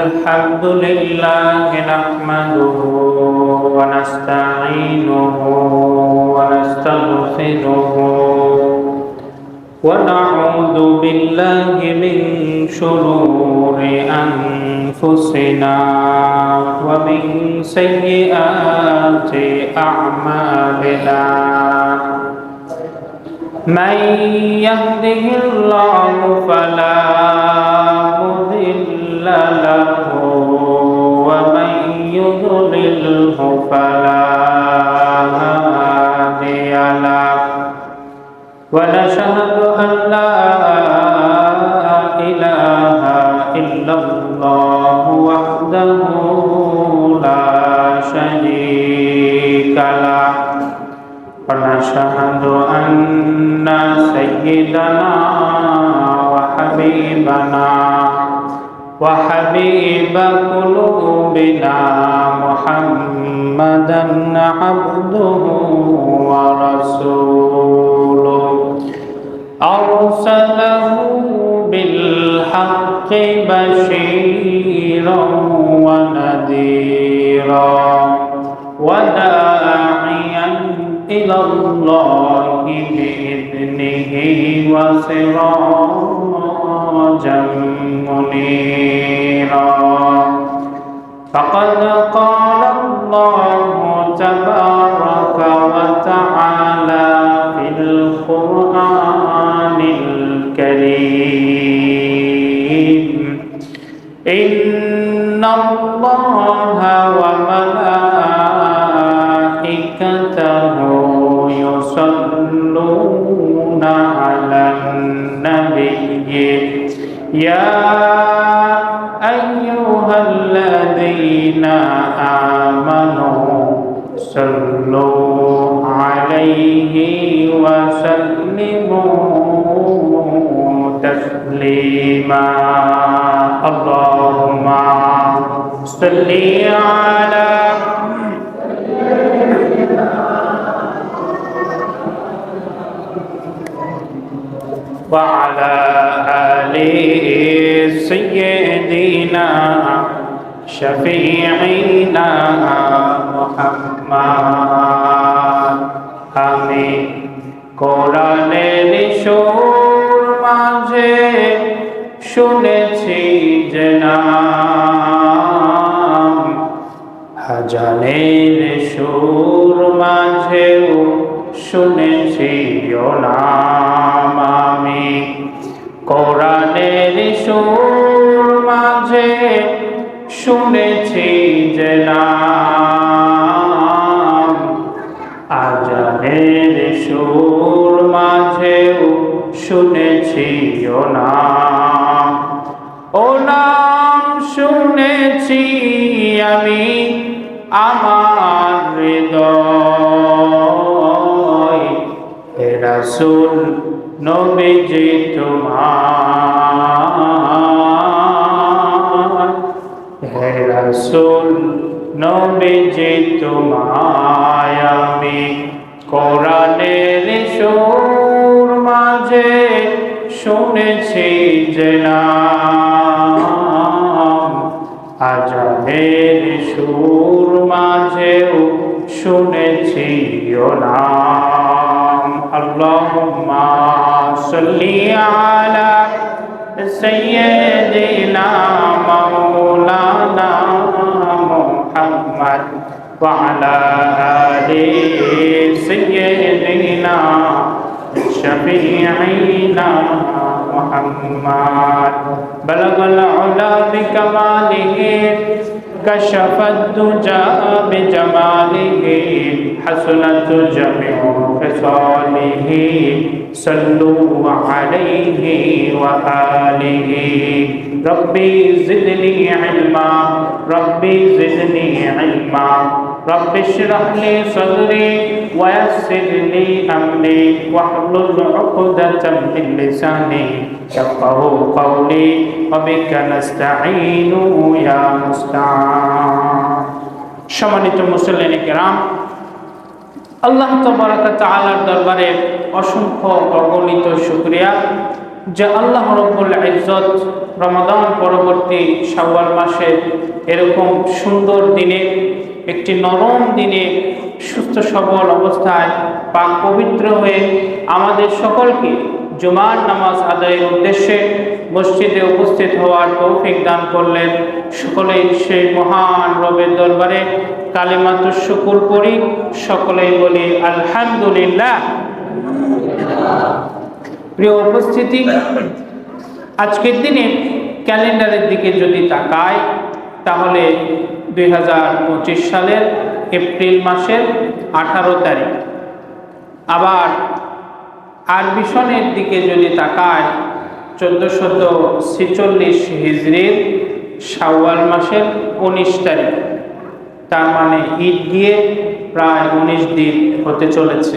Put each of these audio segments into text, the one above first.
الحمد لله نحمده ونستعينه ونستغفره ونعوذ بالله من شرور أنفسنا ومن سيئات أعمالنا من يهده الله فلا مضل له ومن يضلله فلا هادي له ونشهد أن لا إله إلا الله وحده لا شريك له ونشهد أن سيدنا وحبيب قلوبنا محمدا عبده ورسوله أرسله بالحق بشيرا ونذيرا وداعيا إلى الله بإذنه وسراجا منيرا فقد قال الله تبارك وتعالى في القرآن الكريم إن الله وملائكته يصلون على النبي يا أيها الذين آمنوا صلوا عليه وسلموا تسليما اللهم صل على وعلى آل سيدنا شفيعنا محمد آمين কোরআনের সুর মাঝে শুনেছি যে নাম হাজারের সুর মাঝেও শুনেছি ও নাম আমি কোরআনের সুর মাঝে শুনেছি যে নাম আজানের সুর মাঝেও শুনেছি ও নাম শুনেছি আমি আমার হৃদয় হে রাসূল নবীজি তোমার হে রাসূল নবীজি তোমায় আমি কোরআনের সুর মাঝে শুনেছি যে নাম আজানের সুর মাঝেও শুনেছি ও নাম আল্লাহুম্মা সাল্লি আলা সাইয়্যিদিনা মাওলানা মুহাম্মদ ওয়া আলা আলি সাইয়্যিদিনা শাফিঈনা মুহাম্মদ বালাগাল উলা বিকামালিহি كشف الدجى بجماله حسنت جميع خصاله صلوا عليه وآله ربي زدني علما ربي زدني علما رب اشرح لي صدري ويسر لي أمري واحلل عقدة من لساني يفقهوا قولي وبك نستعين يا مستعان সম্মানিত মুসল্লিনে কেরাম আল্লাহ তাবারাক ওয়া তাআলার দরবারে অসংখ্য অগণিত শুকরিয়া যে আল্লাহ রাব্বুল ইজ্জত রমাদান পরবর্তী শাওয়াল মাসে এরকম সুন্দর দিনে, একটি নরম দিনে সুস্থ সবল অবস্থায় পাক পবিত্র হয়ে আমাদের সকলকে জুমার নামাজ আদায়ের উদ্দেশ্যে মসজিদে উপস্থিত হওয়ার তৌফিক দান করলেন। সকলেই সেই মহান রবের দরবারে কালিমাতুশ শুকর করি, সকলেই বলি আলহামদুলিল্লাহ। প্রিয় উপস্থিতি, আজকের দিনে ক্যালেন্ডারের দিকে যদি তাকাই তাহলে 2025 সালের এপ্রিল মাসের 18 তারিখ। আবার আরবি সনের দিকে যদি তাকায় 1446 হিজরির শাওয়াল মাসের 19 তারিখ। তার মানে ঈদ গিয়ে প্রায় 19 দিন হতে চলেছে।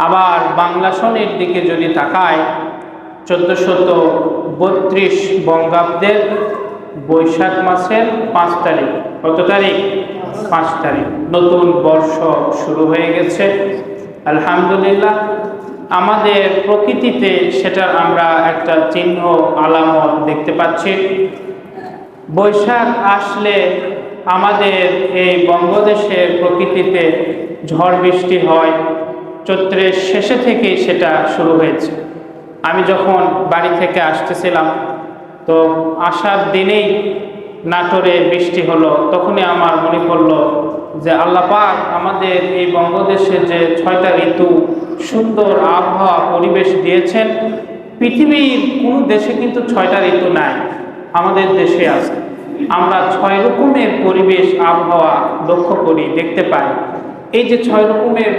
আবার বাংলা সনের দিকে যদি তাকায় 1432 বঙ্গাব্দের বৈশাখ মাসের 5 তারিখ। কত তারিখ? 5 তারিখ। নতুন বর্ষ শুরু হয়ে গেছে, আলহামদুলিল্লাহ। আমাদের প্রকৃতিতে সেটার আমরা একটা চিহ্ন আলামত দেখতে পাচ্ছি। বৈশাখ আসলে আমাদের এই বঙ্গদেশের প্রকৃতিতে ঝড় বৃষ্টি হয়। চৈত্রের শেষে থেকেই সেটা শুরু হয়েছে। আমি যখন বাড়ি থেকে আসতেছিলাম তো আসার দিনেই নাটোরে বৃষ্টি হলো। তখনই আমার মনে পড়লো যে আল্লাহ পাক আমাদের এই বঙ্গদেশে যে 6টা ঋতু সুন্দর আবহাওয়া পরিবেশ দিয়েছেন, পৃথিবীর কোনো দেশে কিন্তু 6টা ঋতু নাই, আমাদের দেশে আছে। আমরা 6 রকমের পরিবেশ আবহাওয়া লক্ষ্য করি, দেখতে পাই। এই যে 6 রকমের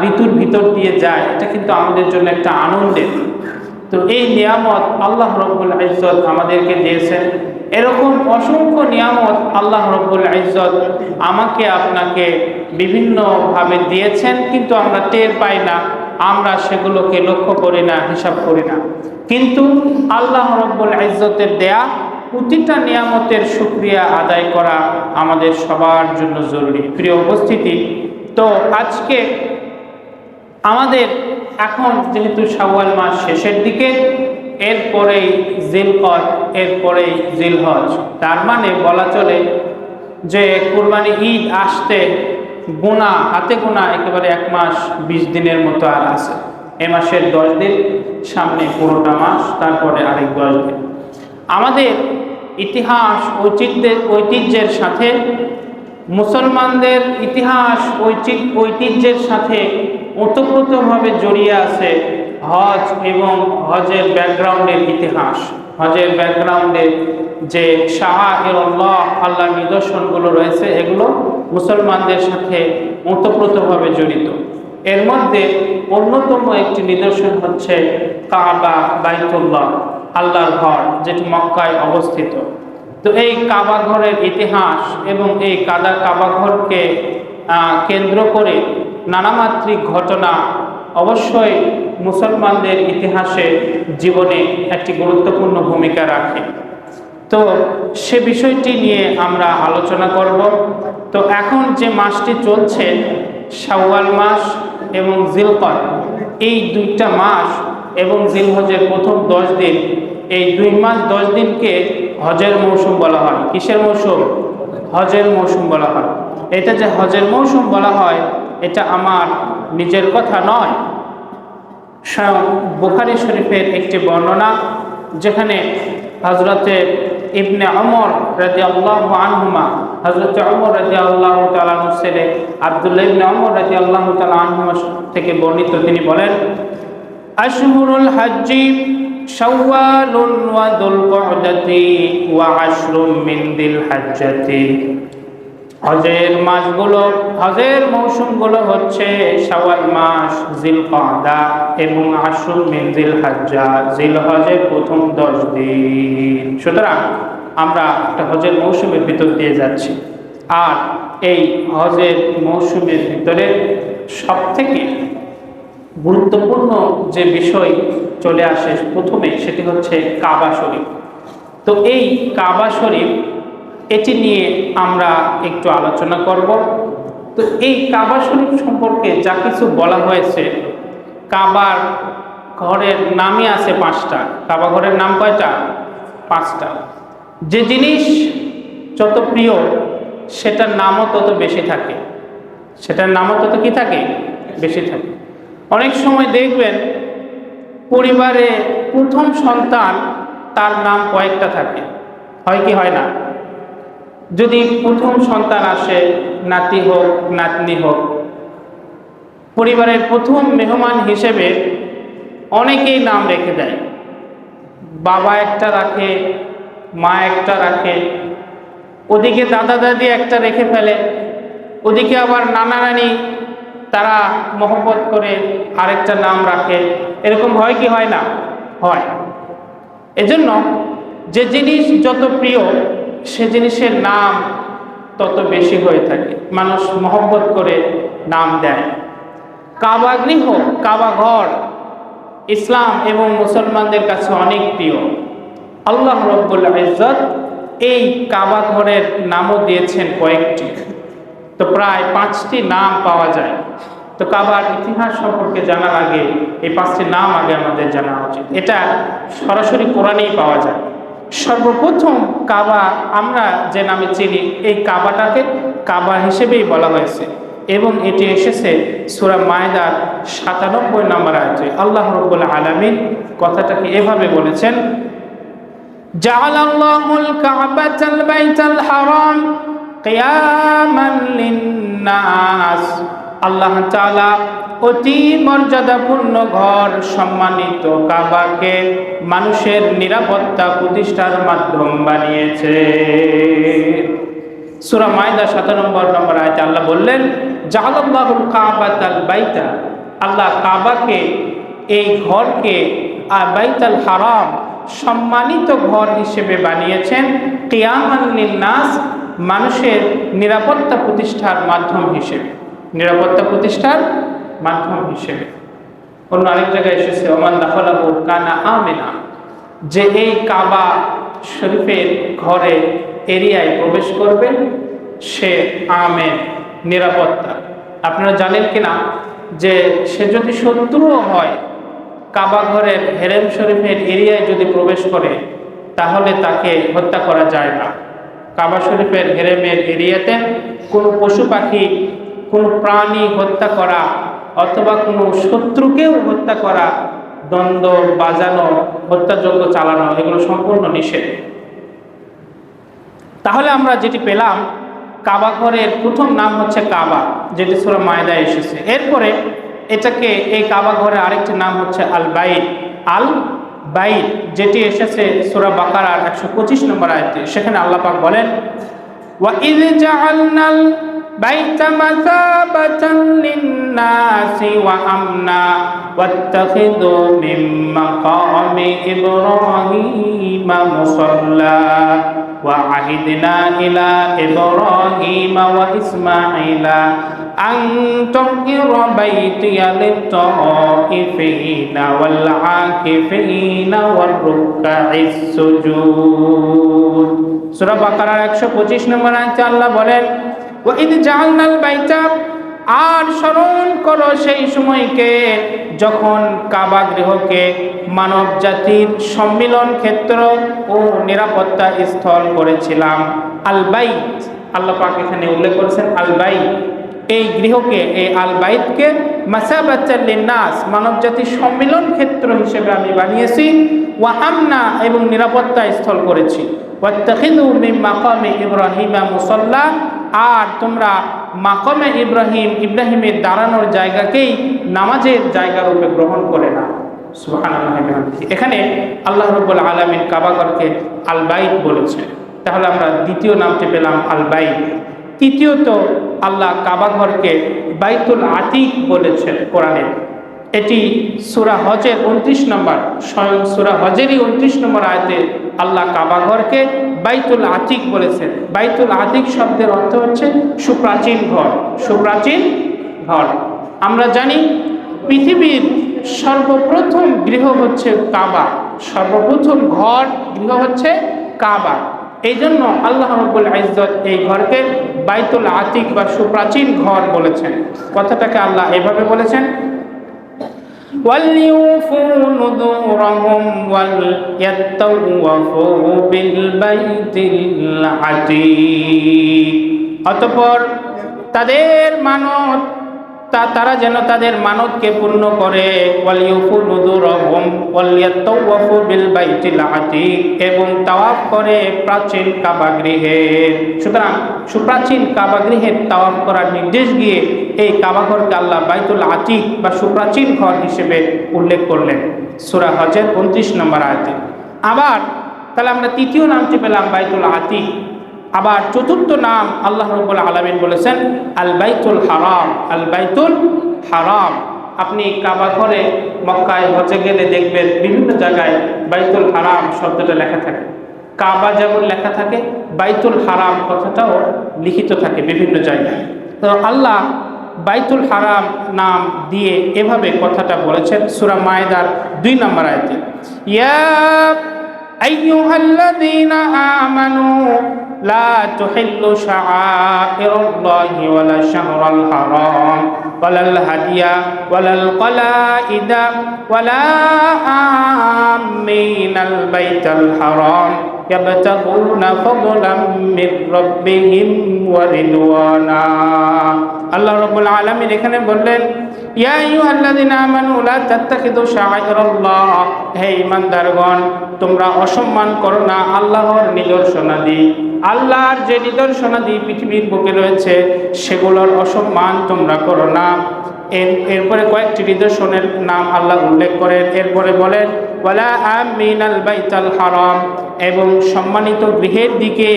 ঋতুর ভিতর দিয়ে যায়, এটা কিন্তু আমাদের জন্য একটা আনন্দের। তো এই নিয়ামত আল্লাহ রাব্বুল ইজ্জত আমাদেরকে দিয়েছেন। এরকম অসংখ্য নিয়ামত আল্লাহ রাব্বুল ইজ্জত আমাকে আপনাকে বিভিন্নভাবে দিয়েছেন, কিন্তু আমরা টের পাই না, আমরা সেগুলোকে লক্ষ্য করি না, হিসাব করি না। কিন্তু আল্লাহ রাব্বুল ইজ্জতের দেয়া প্রতিটা নিয়ামতের শুকরিয়া আদায় করা আমাদের সবার জন্য জরুরি। প্রিয় উপস্থিতি, তো আজকে আমাদের এখন যেহেতু শাওয়াল মাস শেষের দিকে, এরপরেই জিলকদ, এরপরেই জিলহজ। তার মানে বলা চলে যে কুরবানি ঈদ আসতে গোনা, হাতে গোনা একেবারে 1 মাস 20 দিনের মতো আর আছে। এ মাসের 10 দিন, সামনে পুরোটা মাস, তারপরে আরেক 10 দিন। আমাদের ইতিহাস ঐতিহ্যের সাথে, মুসলমানদের ইতিহাস ঐতিহ্যের সাথে ওতপ্রোতভাবে জড়িয়ে আছে হজ এবং হজের ব্যাকগ্রাউন্ডের ইতিহাস। হজের ব্যাকগ্রাউন্ডে যে শাআইরুল্লাহ, আল্লাহর নিদর্শনগুলো রয়েছে, এগুলো মুসলমানদের সাথে ওতপ্রোতভাবে জড়িত। এর মধ্যে অন্যতম একটি নিদর্শন হচ্ছে কাবা, বাইতুল্লাহ, আল্লাহর ঘর, যেটি মক্কায় অবস্থিত। তো এই কাবা ঘরের ইতিহাস এবং এই কাবা ঘরকে কেন্দ্র করে নানামাত্রিক ঘটনা অবশ্যই মুসলমানদের ইতিহাসে, জীবনে একটি গুরুত্বপূর্ণ ভূমিকা রাখে। তো সে বিষয়টি নিয়ে আমরা আলোচনা করব। তো এখন যে মাসটি চলছে, শাওয়াল মাস এবং জিলকদ, এই 2টা মাস এবং জিলহজের প্রথম 10 দিন, এই 2 মাস 10 দিনকে হজের মৌসুম বলা হয়। কিসের মৌসুম? হজের মৌসুম বলা হয়। এটা যে হজের মৌসুম বলা হয়, এটা আমার নিজের কথা নয়, স্বয়ং বুখারী শরীফের একটি বর্ণনা, যেখানে হযরতে ইবনে ওমর রাদিয়াল্লাহু আনহুমা, হযরতে ওমর রাদিয়াল্লাহু তাআলা আনহু ছেলে আব্দুল্লাহ ইবনে ওমর রাদিয়াল্লাহু তাআলা আনহুমা থেকে বর্ণিত, তিনি বলেন, আশহুরুল হজ্জি শাওয়ালুন ওয়া যুলকআদাতি ওয়া আশরুম মিন যিলহজ্জাতি। হজের মাসগুলো, হজের মৌসুমগুলো হচ্ছে শাওয়াল মাস, জিলকআদা এবং আশরুম মিন যিলহজ্জা, জিলহজের প্রথম 10 দিন। সুতরাং আমরা একটা হজের মৌসুমের ভিতর দিয়ে যাচ্ছি। আর এই হজের মৌসুমের ভিতরে সবথেকে গুরুত্বপূর্ণ যে বিষয় চলে আসে প্রথমে, সেটি হচ্ছে কাবা শরীফ। তো এই কাবা শরীফ, এটি নিয়ে আমরা একটু আলোচনা করব। তো এই কাবা শরীফ সম্পর্কে যা কিছু বলা হয়েছে, কাবার ঘরের নামই আছে 5টা। কাবা ঘরের নাম কয়টা? 5টা। যে জিনিস যত প্রিয় সেটার নামও তত বেশি থাকে, সেটার নামও তত কি থাকে? বেশি থাকে। অনেক সময় দেখবেন পরিবারে প্রথম সন্তান, তার নাম কয়েকটা থাকে, হয় কি হয় না? যদি প্রথম সন্তান আসে, নাতি হোক নাতনি হোক, পরিবারের প্রথম মেহমান হিসেবে অনেকেই নাম রেখে দেয়। বাবা একটা রাখে, মা একটা রাখে, ওদিকে দাদা দাদি একটা রেখে ফেলে, ওদিকে আবার নানা নানি তারা মহব্বত করে আরেকটা নাম রাখে। এরকম হয় কি হয় না? হয়। এজন্য যে জিনিস যত প্রিয় সে জিনিসের নাম তত বেশি হয়ে থাকে, মানুষ মহব্বত করে নাম দেয়। কাবা গৃহ, কাবা ঘর ইসলাম এবং মুসলমানদের কাছে অনেক প্রিয়। আল্লাহ রাব্বুল ইজ্জত এই কাবা ঘরের নামও দিয়েছেন কয়েকটি, তো প্রায় 5টি নাম পাওয়া যায়। তো কাবার ইতিহাস সম্পর্কে জানার আগে এই 5টি নাম আগে আমাদের জানা উচিত। এটা সরাসরি কোরআনেই পাওয়া যায়। সর্বপ্রথম কাবা আমরা যে নামে চিনি, এই কাবাটাকে কাবা হিসেবেই বলা হয়েছে এবং এটি এসেছে সূরা মায়দার 97 নম্বর আয়াতে। আল্লাহ রাব্বুল আলামিন কথাটাকে এভাবে বলেছেন, জাআলাল্লাহুল কাবাতাল বাইতাল হারাম কিয়ামান লিন্নাস। আল্লাহ তাআলা অতি মর্যাদাপূর্ণ ঘর সম্মানিত কাবাকে মানুষের নিরাপত্তা প্রতিষ্ঠার মাধ্যম বানিয়েছে। সূরা মায়দা 97 নম্বর আয়াতে আল্লাহ বললেন, জাআলাল্লাহুল কাবাতাল বাইতা, আল্লাহ কাবাকে, এই ঘরকে বাইতুল হারাম সম্মানিত ঘর হিসেবে বানিয়েছেন, কিয়ামান লিন্নাস, মানুষের নিরাপত্তা প্রতিষ্ঠার মাধ্যম হিসেবে, নিরাপত্তা প্রতিষ্ঠার মাধ্যম হিসেবে। অন্য আরেক জায়গায় এসেছে ওমান দাখালাহু কানা আমিনা, যে এই কাবা শরীফের ঘরে এরিয়ায় প্রবেশ করবে সে আমেন, নিরাপত্তা। আপনারা জানেন কিনা যে সে যদি শত্রুও হয়, কাবা ঘরের হেরেম শরীফের এরিয়ায় যদি প্রবেশ করে তাহলে তাকে হত্যা করা যায় না। কাবা শরীফের হেরেমের এরিয়াতে কোনো পশু পাখি, কোনো প্রাণী হত্যা করা অথবা কোনো শত্রুকেও হত্যা করা, দ্বন্দ্ব বাজানো, হত্যাযজ্ঞ চালানো, এগুলো সম্পূর্ণ নিষেধ। তাহলে আমরা যেটি পেলাম, কাবা ঘরের প্রথম নাম হচ্ছে কাবা, যেটি সূরা মায়দায় এসেছে। এরপরে এটাকে, এই কাবা ঘরের আরেকটি নাম হচ্ছে আল বাইত, আল বাইত, যেটি এসেছে সূরা বাকারার 125 নম্বর আয়াতে। সেখানে আল্লাহ পাক বলেন, ওয়া ইয জাআলনাল বাইতা মাসাবাতান লিন-নাসি ওয়া আমনা ওয়াত্তাখিযু মিন মাকামি ইব্রাহিমা মুসাল্লা ওয়া আহিদনা ইলা ইব্রাহিমা ওয়া ইসমাঈলা আন তাহিরা বাইতিয়া লিত-তাঈফিনা ওয়াল আকিফিনা ওয়ার রুকআইস সুজুদ। সূরা বাকারার 125 নম্বর আয়াতে আল্লাহ বলেন, ওয়া ইয জাআলনাল বাইতা, আর স্মরণ করো সেই সময়কে যখন কাবা গৃহকে মানব জাতির সম্মিলন ক্ষেত্র ও নিরাপত্তা স্থল করেছিলাম। আল বাইত, আল্লাহ পাক এখানে উল্লেখ করেছেন আল বাইত, এই গৃহকে, এই আল বাইতকে মাসাবাতাল লিন্নাস, মানব জাতির সম্মিলন ক্ষেত্র হিসেবে আমি বানিয়েছি, ওয়া আমনা, এবং নিরাপত্তা স্থল করেছি, ওয়াত্তাখিযু মিন মাকামি ইব্রাহিমা মুসাল্লা, আর তোমরা মাকামে ইব্রাহিম, ইব্রাহিমের দাঁড়ানোর জায়গাকেই নামাজের জায়গা রূপে গ্রহণ করে না। সুবহানাল্লাহ। এখানে আল্লাহ রাব্বুল আলামিন কাবা ঘরকে আল বাইত বলেছে। তাহলে আমরা দ্বিতীয় নামটি পেলাম আল বাইত। তৃতীয়ত আল্লাহ কাবা ঘরকে বাইতুল আতিক বলেছেন কোরআনে। এটি সূরা হজের 29 নম্বর, স্বয়ং সূরা হজেরই 29 নম্বর আয়াতে আল্লাহ কাবা ঘরকে বাইতুল আতিক বলেছেন। বাইতুল আতিক শব্দের অর্থ হচ্ছে সুপ্রাচীন ঘর, সুপ্রাচীন ঘর। আমরা জানি পৃথিবীর সর্বপ্রথম গৃহ হচ্ছে কাবা, সর্বপ্রথম ঘর গৃহ হচ্ছে কাবা। এই জন্য আল্লাহ রাব্বুল ইজ্জত এই ঘরকে বাইতুল আতিক বা সুপ্রাচীন ঘর বলেছেন। কথাটাকে আল্লাহ এভাবে বলেছেন, وَلْيُوفُوا نُذُورَهُمْ وَلْيَطَّوَّفُوا بِالْبَيْتِ الْعَتِيقِ। অতঃপর তাদের মানত তারা যেন তাদের মানতকে পূর্ণ করে, ওয়ালিউফু নুযুরহুম ওয়ালিয়াতাওয়াফু বিল বাইতিল আতীক, এবং তাওয়াফ করে প্রাচীন কাবা গৃহে। সুতরাং সুপ্রাচীন কাবা গৃহের তাওয়াফ করার নির্দেশ দিয়ে এই কাবা ঘরকে আল্লাহ বাইতুল আতীক বা সুপ্রাচীন ঘর হিসেবে উল্লেখ করলেন সূরা হজের 29 নম্বর আয়াতে। আবার তাহলে আমরা তৃতীয় নামটি পেলাম বাইতুল আতীক। আবার চতুর্থ নাম আল্লাহ রাব্বুল আলামিন বলেছেন আল বাইতুল হারাম। আল বাইতুল হারাম, আপনি কাবা ঘরে মক্কায় হজে গেলে দেখবেন বিভিন্ন জায়গায় বাইতুল হারাম শব্দটা লেখা থাকে। কাবা যেমন লেখা থাকে, বাইতুল হারাম কথাটাও লিখিত থাকে বিভিন্ন জায়গায়। তো আল্লাহ বাইতুল হারাম নাম দিয়ে এভাবে কথাটা বলেছেন সূরা মায়েদার 2 নম্বর আয়াতে, ইয়া আইয়ুহাল্লাযীনা আমানু লা তুহিল্লু শাআইরাল্লাহি ওয়ালা শাহরাল হারাম ওয়ালাল হাদিয়া ওয়ালাল কলাইদা ওয়ালা আমিনাল বাইতাল হারাম ইয়াবতাগুনা ফাদলাম মির রাব্বিহিম ওয়া রিদওয়ানা। আল্লাহ রাব্বুল আলামিন এখানে বললেন ইয়া আইয়ুহাল্লাযীনা আমানু লা তাত্তাখিযু শাআইরাল্লাহ, হে ঈমানদারগণ তোমরা অসম্মান করো না আল্লাহর নিদর্শনাদি। আল্লাহর যে নিদর্শনাদি পৃথিবীর বুকে রয়েছে সেগুলোর অসম্মান তোমরা করো না। এরপরে কয়েকটি নিদর্শনের নাম আল্লাহ উল্লেখ করেন। এরপরে বলেন ওয়ালা আমিনাল বাইতাল হারাম, এবং সম্মানিত গৃহের দিকে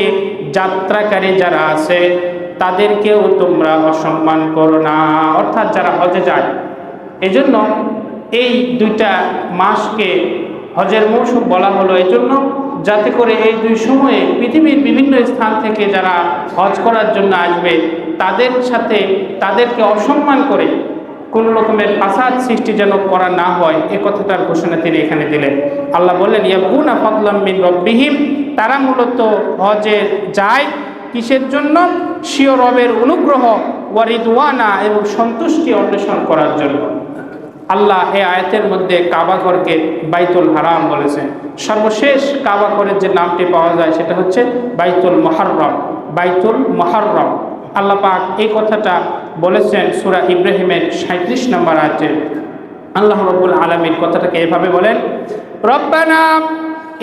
যাত্রাকারী যারা আছে তাদেরকেও তোমরা অসম্মান করো না, অর্থাৎ যারা হজে যায়। এজন্য এই দুইটা মাসকে হজের মৌসুম বলা হলো এজন্য, যাতে করে এই দুই সময়ে পৃথিবীর বিভিন্ন স্থান থেকে যারা হজ করার জন্য আসবে তাদের সাথে তাদেরকে অসম্মান করে কোন রকমের ফাসাদ সৃষ্টি যেন করা না হয়, এ কথাটার ঘোষণা তিনি এখানে দিলেন। আল্লাহ বললেন ইয়াবগুনা ফাদলাম মিন রাব্বিহিম, তারা মূলত হজে যায় কিসের জন্য? স্বীয় রবের অনুগ্রহ ওয়া রিদওয়ানা, এবং সন্তুষ্টি অন্বেষণ করার জন্য। আল্লাহ এই আয়াতের মধ্যে কাবা ঘরকে বাইতুল হারাম বলেছেন। সর্বশেষ কাবা ঘরের যে নামটি পাওয়া যায় সেটা হচ্ছে বাইতুল মুহাররম। বাইতুল মুহাররম আল্লাহ পাক এই কথাটা বলেছেন সূরা ইব্রাহিমের 37 নম্বর আয়াতে। আল্লাহ রাব্বুল আলামিন কথাটাকে এভাবে বলেন, রব্বানা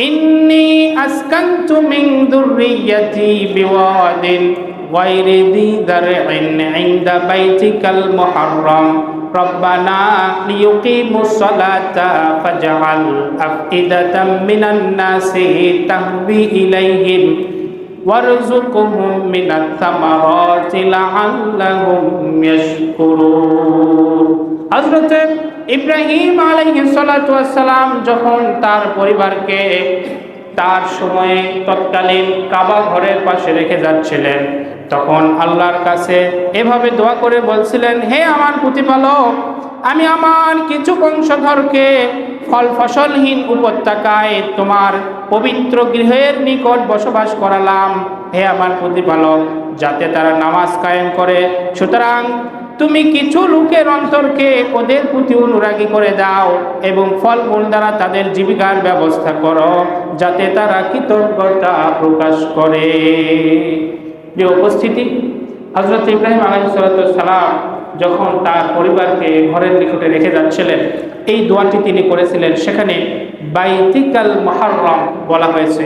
ইন্নী আসকানতু মিন যুররিয়্যাতি বিওয়াদিন গায়রি যী যারইন ইনদা বাইতিকাল মুহাররম রব্বানা লিয়ুকিমুস সালাতা ফাজআল আফইদাতাম মিনান নাসি তাহবি ইলাইহিম ওয়ারযুকহুম মিনাত তামারাতি লাআল্লাহুম ইয়াশকুরুন। হযরত ইব্রাহিম আলাইহিস সালাতু ওয়াস সালাম যখন তার পরিবারকে তার সময়ে তৎকালীন কাবা ঘরের পাশে রেখে যাচ্ছিলেন, তখন আল্লাহর কাছে এভাবে দোয়া করে বলছিলেন, হে আমার প্রতিপালক, আমি আমার কিছু বংশধরকে ফল ফসলহীন উপত্যকায় তোমার পবিত্র গৃহের নিকট বসবাস করালাম, হে আমার প্রতিপালক, যাতে তারা নামাজ কায়েম করে। সুতরাং তুমি কিছু লোকের অন্তরকে ওদের প্রতি অনুরাগী করে দাও এবং ফলমূল দ্বারা তাদের জীবিকার ব্যবস্থা করো, যাতে তারা কৃতজ্ঞতা প্রকাশ করে। যে উপস্থিতি, হযরত ইব্রাহিম আলাইহিস সালাম যখন তার পরিবারকে ঘরের নিকটে রেখে যাচ্ছিলেন, এই দোয়াটি তিনি করেছিলেন। সেখানে বাইতিকাল মুহাররম বলা হয়েছে।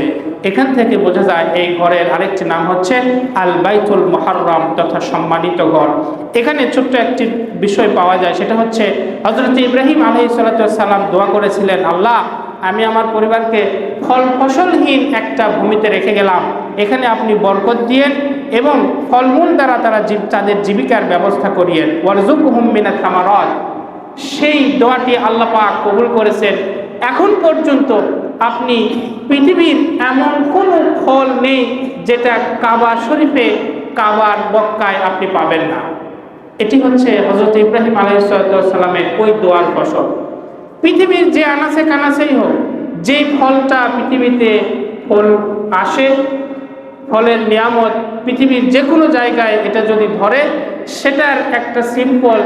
এখান থেকে বোঝা যায় এই ঘরের আরেকটি নাম হচ্ছে আল বাইতুল মুহাররম তথা সম্মানিত ঘর। এখানে ছোট্ট একটি বিষয় পাওয়া যায়, সেটা হচ্ছে হযরত ইব্রাহিম আলাইহিস সালাম দোয়া করেছিলেন, আল্লাহ, আমি আমার পরিবারকে ফল ফসলহীন একটা ভূমিতে রেখে গেলাম, এখানে আপনি বরকত দিয়েন এবং ফলমূল দ্বারা তাদের জীবিকার ব্যবস্থা করিয়েন। ওয়ারযুকহুম মিনাত তামারাত, সেই দোয়াটি আল্লাহ পাক কবুল করেছেন। এখন পর্যন্ত আপনি পৃথিবীর এমন কোনো ফল নেই যেটা কাবা শরীফে কাবার মক্কায় আপনি পাবেন না। এটি হচ্ছে হযরত ইব্রাহিম আলাইহিস সালামের ওই দোয়ার ফসল। পৃথিবীর যে আনাচে কানাচেই হোক, যেই ফলটা পৃথিবীতে ফল আসে, ফলের নিয়ামত পৃথিবীর যে কোনো জায়গায় এটা যদি ধরে, সেটার একটা সিম্পল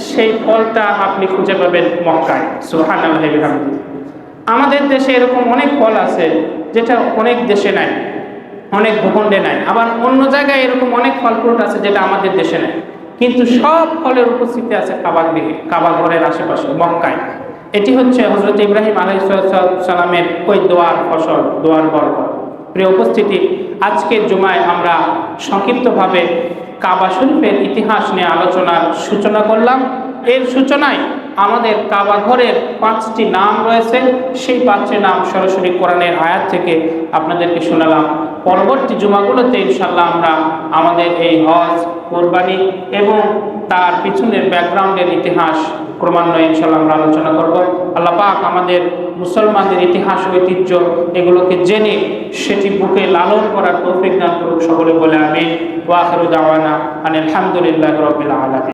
সেই ফলটা আপনি খুঁজে পাবেন মক্কায়। সুবহানাল্লাহি ওয়া বিহামদিহি। আমাদের দেশে এরকম অনেক ফল আছে যেটা অনেক দেশে নাই, অনেক ভূখণ্ডে নাই। আবার অন্য জায়গায় এরকম অনেক ফল ফ্রুট আছে যেটা আমাদের দেশে নাই, কিন্তু সব ফলের উপস্থিতি আছে কাবা গৃহে, কাবা ঘরের আশেপাশে মক্কায়। এটি হচ্ছে হযরত ইব্রাহিম আলাইহিস সালামের ওই দোয়ার ফসল, দোয়ার বরকত। প্রিয় উপস্থিতি, আজকের জুমায় আমরা সংক্ষিপ্তভাবে কাবা শরীফের ইতিহাস নিয়ে আলোচনার সূচনা করলাম। এর সূচনায় আমাদের কাবা ঘরের 5টি নাম রয়েছে, সেই 5টি নাম সরাসরি কোরআনের আয়াত থেকে আপনাদেরকে শোনালাম। পরবর্তী জুমাগুলোতে ইনশাআল্লাহ আমরা আমাদের এই হজ, কোরবানি এবং তার পিছনের ব্যাকগ্রাউন্ডের ইতিহাস ক্রমান্বয়ে ইনশাআল্লাহ আমরা আলোচনা করব। আল্লাহ পাক আমাদের মুসলমানদের ইতিহাস, ঐতিহ্য এগুলোকে জেনে সেটি বুকে লালন করার তৌফিক দান করুক সকলে বলে আমিন। ওয়া আখিরু দাওয়ানা আনিল হামদুলিল্লাহি রাব্বিল আলামিন।